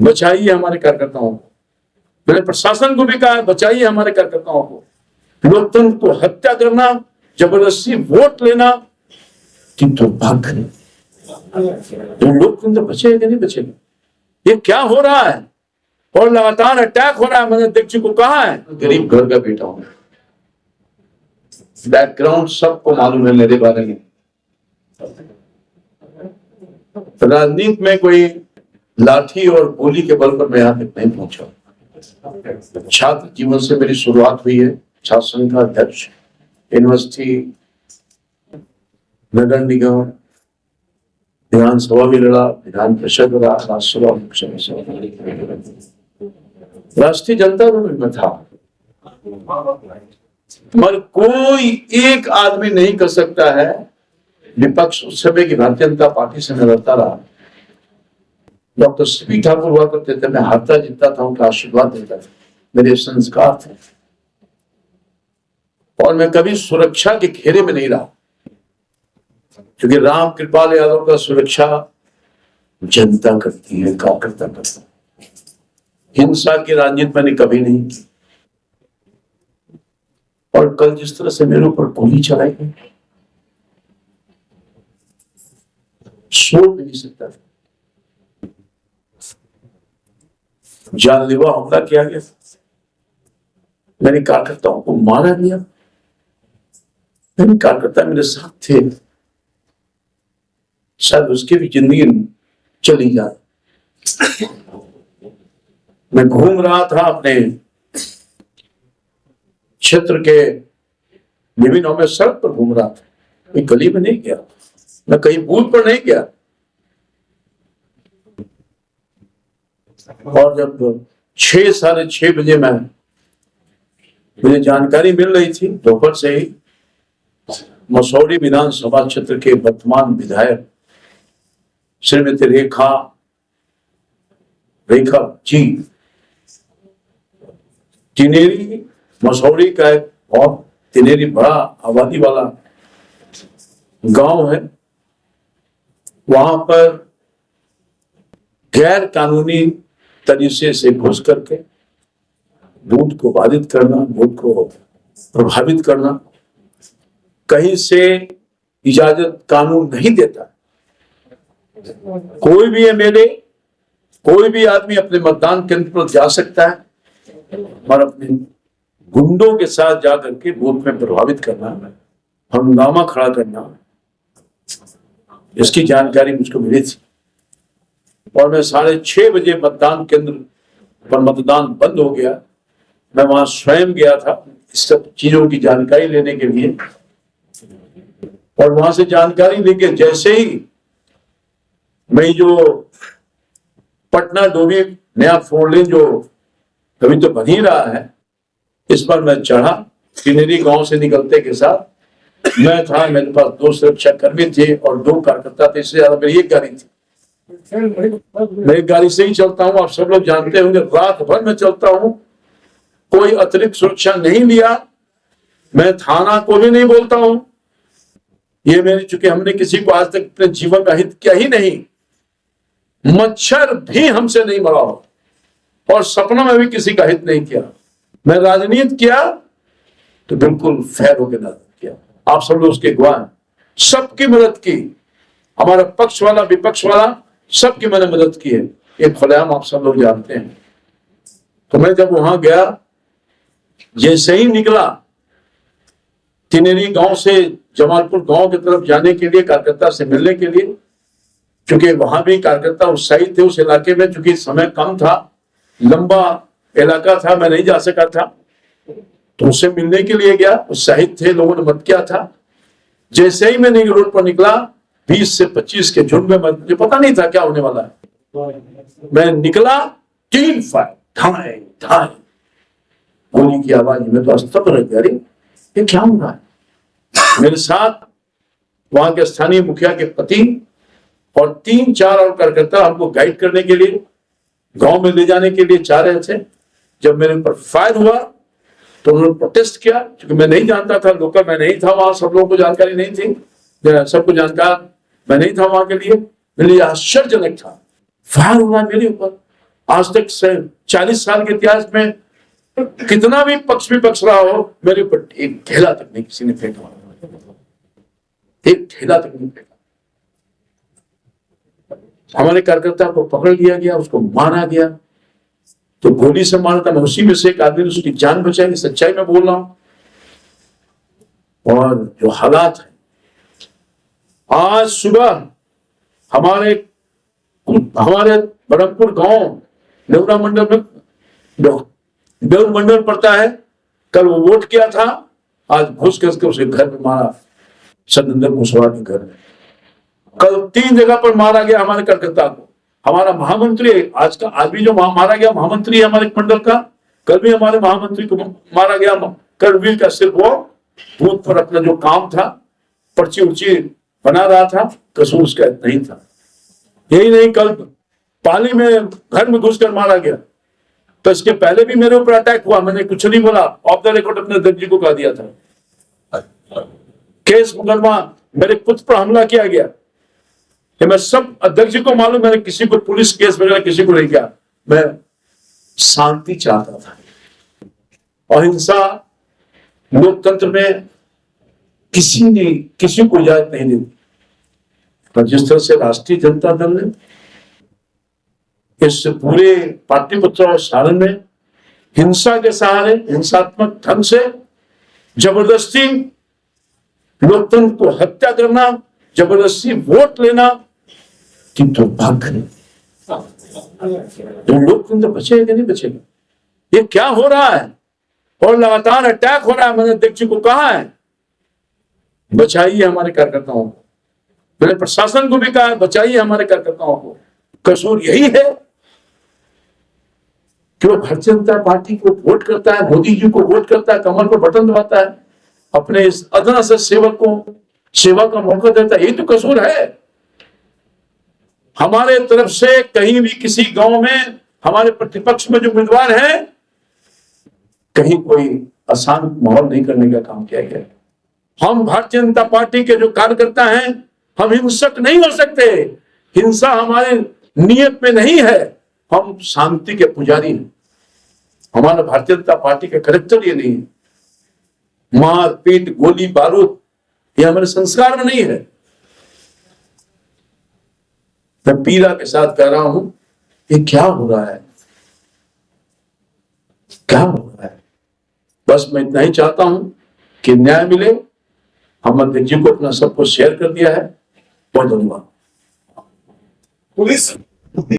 बचाइए हमारे कार्यकर्ताओं को। मैंने प्रशासन को भी कहा है, बचाइए हमारे कार्यकर्ताओं को। लोकतंत्र को हत्या करना, जबरदस्ती वोट लेना, कि दुर्भाग्य है। तो लोकतंत्र बचेगा कि नहीं बचेगा? ये क्या हो रहा है? और लगातार अटैक हो रहा है। मैंने अध्यक्ष को कहा है, गरीब घर का बेटा हूं, बैकग्राउंड सबको मालूम है मेरे बारे में। राजनीति में कोई लाठी और गोली के बल पर मैं यहां तक नहीं पहुंचा। छात्र जीवन से मेरी शुरुआत हुई है, छात्र संघ का अध्यक्ष, यूनिवर्सिटी, नगर निगम, विधानसभा भी लड़ा, विधान परिषद लड़ा, राज्यसभा, राष्ट्रीय जनता दल में था। मगर कोई एक आदमी नहीं कर सकता है, विपक्ष उस समय की भारतीय जनता पार्टी से मैं लड़ता रहा। डॉक्टर सीपी ठाकुर हुआ करते थे, मैं हारता जीतता था, उनका आशीर्वाद देता था, मेरे संस्कार थे। और मैं कभी सुरक्षा के घेरे में नहीं रहा, क्योंकि राम कृपाल यादव का सुरक्षा जनता करती है, कार्यकर्ता करता है। हिंसा की राजनीति मैंने कभी नहीं की। और कल जिस तरह से मेरे ऊपर गोली चलाई गई, सोच भी नहीं सकता था। जानलेवा हमला किया गया, मेरे कार्यकर्ताओं को मारा गया। मेरे कार्यकर्ता मेरे साथ थे, शायद उसकी भी जिंदगी चली जाए। मैं घूम रहा था अपने क्षेत्र के विभिन्न में, सड़क पर घूम रहा था, कोई गली में नहीं गया, मैं कहीं बूथ पर नहीं गया। और जब 6 साढ़े 6 बजे मुझे जानकारी मिल रही थी, दोपहर से ही मसौरी विधानसभा क्षेत्र के वर्तमान विधायक श्रीमती रेखा जी, टिनेरी मसौरी का एक बहुत टिनेरी बड़ा आबादी वाला गांव है, वहां पर गैर कानूनी तरीके से घुस करके बूथ को बाधित करना, बूथ को प्रभावित करना, कहीं से इजाजत कानून नहीं देता। कोई भी एमएलए, कोई भी आदमी अपने मतदान केंद्र पर जा सकता है और अपने गुंडों के साथ जाकर के बूथ में प्रभावित करना, हंगामा खड़ा करना, इसकी जानकारी मुझको मिली थी। और मैं 6:30 बजे मतदान केंद्र पर मतदान बंद हो गया, मैं वहां स्वयं गया था इस सब चीजों की जानकारी लेने के लिए। और वहां से जानकारी लेके जैसे ही मैं जो पटना डोभी नया 4 लेन जो अभी तो बन ही रहा है, इस पर मैं चढ़ा। टिनेरी गांव से निकलते के साथ मैं था, मेरे पास 2 सुरक्षा कर्मी थे और 2 कार्यकर्ता थे, इससे ज्यादा मेरी एक गाड़ी थी। मैं एक गाड़ी से ही चलता हूँ, आप सब लोग जानते होंगे, रात भर में चलता हूँ, कोई अतिरिक्त सुरक्षा नहीं लिया। मैं थाना को भी नहीं बोलता हूं, ये मेरी, चूंकि हमने किसी को आज तक अपने जीवन में हित किया ही नहीं, मच्छर भी हमसे नहीं मरा हो और सपना में भी किसी का हित नहीं किया। मैं राजनीति किया तो बिल्कुल फेयर होकर राजनीति किया, आप सब लोग उसके गवाह हैं। सबकी मदद की, हमारा पक्ष वाला विपक्ष वाला सबकी मैंने मदद की है, ये खुलेआम आप सब लोग जानते हैं। तो मैं जब वहां गया, जैसे ही निकला टिनेरी गांव से जमालपुर गांव की तरफ जाने के लिए, कार्यकर्ता से मिलने के लिए, क्योंकि वहां भी कार्यकर्ता उत्साहित थे उस इलाके में, क्योंकि समय कम था, लंबा इलाका था, मैं नहीं जा सका था, तो उससे मिलने के लिए गया। उत्साहित थे, लोगों ने मत किया था। जैसे ही मैंने रोड पर निकला, 20 से 25 के झुंड में, मुझे पता नहीं था क्या होने वाला है। मैं निकला, 3 फायर, ढाई ढाई गोली की आवाज में तो स्तब्ध रह गया, अरे ये क्या हो रहा है। मेरे साथ वहां के स्थानीय मुखिया के पति और 3-4 और कार्यकर्ता हमको गाइड करने के लिए, गांव में ले जाने के लिए चाह रहे थे। जब मेरे ऊपर फायर हुआ तो उन्होंने प्रोटेस्ट किया, क्योंकि मैं नहीं जानता था, लोकल मैं नहीं था वहां, सब लोगों को जानकारी नहीं थी, सबको जानकार मैं नहीं था वहां के लिए। मेरे लिए आश्चर्यजनक था, फायर हुआ मेरे ऊपर, आज तक 40 साल के इतिहास में कितना भी पक्ष विपक्ष रहा हो, मेरे ऊपर एक ढेला तक नहीं किसी ने फेंका, एक ढेला तक नहीं फेंका। हमारे कार्यकर्ता को पकड़ लिया गया, उसको मारा गया, तो गोली से मारा था। मैं उसी में से एक आदमी ने उसकी जान बचाई, सच्चाई में बोल रहा हूं। और जो हालात है, आज सुबह हमारे बरमपुर गांव नेवरा मंडल में बेउर मंडल पड़ता है, कल वो वोट किया था, आज घुस के उसे घर में मारा, सतेंद्र कुशवाहा के घर में। कल 3 जगह पर मारा गया हमारे कार्यकर्ता को। हमारा महामंत्री आज भी जो मारा गया महामंत्री है हमारे मंडल का, कल भी हमारे महामंत्री को मारा गया। करवीर का सिर्फ वो बूथ पर अपना जो काम था, पर्ची उर्ची बना रहा था, कसूर उसका नहीं था। यही नहीं, कल पाली में घर में घुसकर मारा गया। तो इसके पहले भी मेरे ऊपर अटैक हुआ, मैंने कुछ नहीं बोला, ऑफ द रिकॉर्ड अपने अध्यक्ष जी को कह दिया था। केस मुकदमा मेरे पुत्र पर हमला किया गया, कि मैं सब अध्यक्ष जी को मालूम, मैंने किसी को पुलिस केस वगैरह किसी को नहीं किया। मैं शांति चाहता था, अहिंसा लोकतंत्र में किसी को इजाजत नहीं देती। पर जिस तरह से राष्ट्रीय जनता दल ने इस पूरे पाटलिपुत्र और सारण में हिंसा के सहारे, हिंसात्मक ढंग से जबरदस्ती लोकतंत्र को हत्या करना, जबरदस्ती वोट लेना, कि दुर्भाग्य है। तो लोकतंत्र बचेगा कि नहीं बचेगा? ये क्या हो रहा है? और लगातार अटैक हो रहा है। मैंने अध्यक्ष जी को कहा है, बचाइए हमारे कार्यकर्ताओं को। मैंने प्रशासन को भी कहा है, बचाइए हमारे कार्यकर्ताओं को। कसूर यही है कि वो भारतीय जनता पार्टी को वोट करता है, मोदी जी को वोट करता है, कमर पर बटन दबाता है, अपने इस अदना से सेवक को सेवा का मौका देता है। यही तो कसूर है। हमारे तरफ से कहीं भी किसी गांव में हमारे प्रतिपक्ष में जो उम्मीदवार है, कहीं कोई अशांत माहौल नहीं करने का काम किया गया। हम भारतीय जनता पार्टी के जो कार्यकर्ता हैं, हम हिंसक नहीं हो सकते। हिंसा हमारे नियत में नहीं है। हम शांति के पुजारी हैं। हमारा भारतीय जनता पार्टी का कैरेक्टर ये नहीं है। मार पीट, गोली बारूद, ये हमारे संस्कार में नहीं है। मैं पीड़ा के साथ कह रहा हूं, ये क्या हो रहा है? क्या हो रहा है? बस मैं इतना ही चाहता हूं कि न्याय मिले। हम अध्यक्ष जी को अपना सब कुछ शेयर कर दिया है। बहुत धन्यवाद। पुलिस